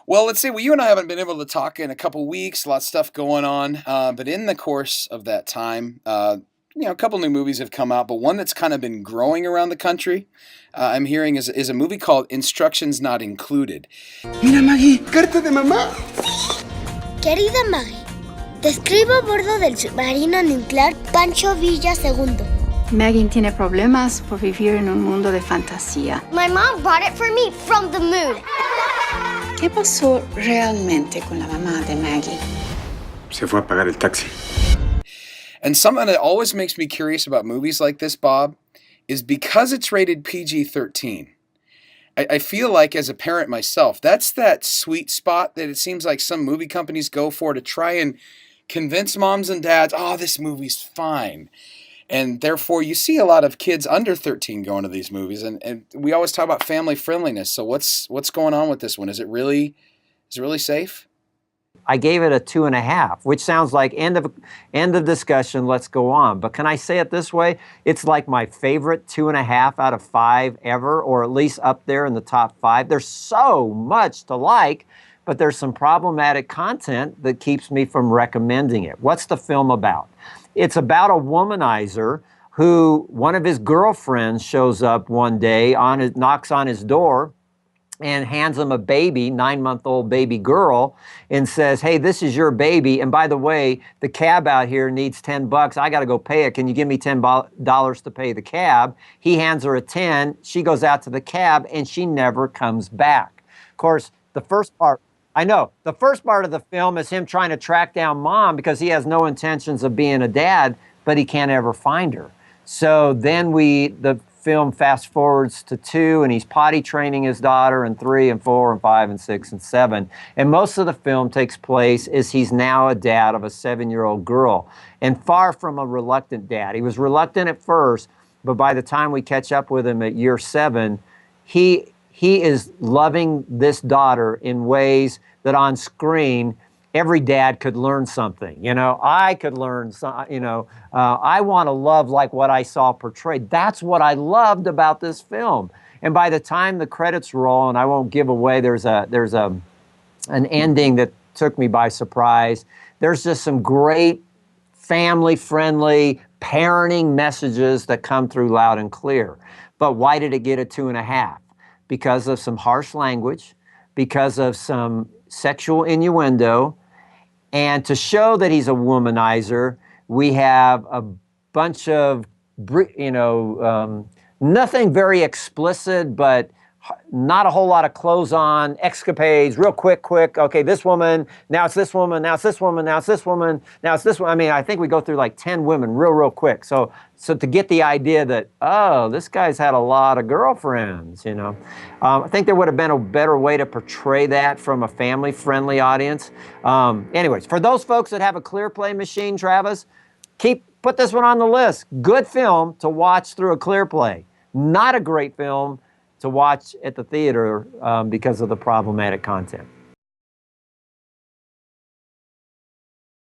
Well, let's see. Well, you and I haven't been able to talk in a couple weeks. A lot of stuff going on. But in the course of that time, a couple new movies have come out. But one that's kind of been growing around the country, I'm hearing, is a movie called Instructions Not Included. Mira, Maggie, carta de mamá. Querida Maggie, te escribo a bordo del submarino nuclear Pancho Villa II. Maggie tiene problemas por vivir en un mundo de fantasía. My mom brought it for me from the moon. ¿Qué pasó realmente con la mamá de Maggie? Se fue a pagar el taxi. And something that always makes me curious about movies like this, Bob, is because it's rated PG-13. I feel like, as a parent myself, that's that sweet spot that it seems like some movie companies go for to try and convince moms and dads, oh, this movie's fine. And therefore, you see a lot of kids under 13 going to these movies. And we always talk about family friendliness. So what's going on with this one? Is it really safe? I gave it a 2.5, which sounds like end of discussion, let's go on. But can I say it this way? It's like my favorite 2.5 out of 5 ever, or at least up there in the top 5. There's so much to like, but there's some problematic content that keeps me from recommending it. What's the film about? It's about a womanizer who, one of his girlfriends shows up one day, knocks on his door, and hands him a baby, 9-month-old baby girl, and says, hey, this is your baby. And by the way, the cab out here needs $10. I got to go pay it. Can you give me $10 to pay the cab? He hands her a 10. She goes out to the cab, and she never comes back. Of course, the first part of the film is him trying to track down mom because he has no intentions of being a dad, but he can't ever find her. So then the film fast forwards to 2, and he's potty training his daughter, and 3 and 4 and 5 and 6 and 7. And most of the film takes place as he's now a dad of a 7-year-old girl, and far from a reluctant dad. He was reluctant at first, but by the time we catch up with him at year 7, he is loving this daughter in ways that on screen every dad could learn something. I could learn I want to love like what I saw portrayed. That's what I loved about this film. And by the time the credits roll, and I won't give away, there's an ending that took me by surprise. There's just some great family-friendly parenting messages that come through loud and clear. But why did it get a 2.5? Because of some harsh language, because of some sexual innuendo, and to show that he's a womanizer, we have a bunch of, nothing very explicit, but not a whole lot of clothes on, escapades, real quick. Okay, this woman, now it's this woman, now it's this woman, now it's this woman, now it's this one. I mean, I think we go through like 10 women real quick. So to get the idea that, oh, this guy's had a lot of girlfriends, I think there would have been a better way to portray that from a family-friendly audience. Anyways, for those folks that have a ClearPlay machine, Travis, put this one on the list. Good film to watch through a ClearPlay. Not a great film to watch at the theater because of the problematic content.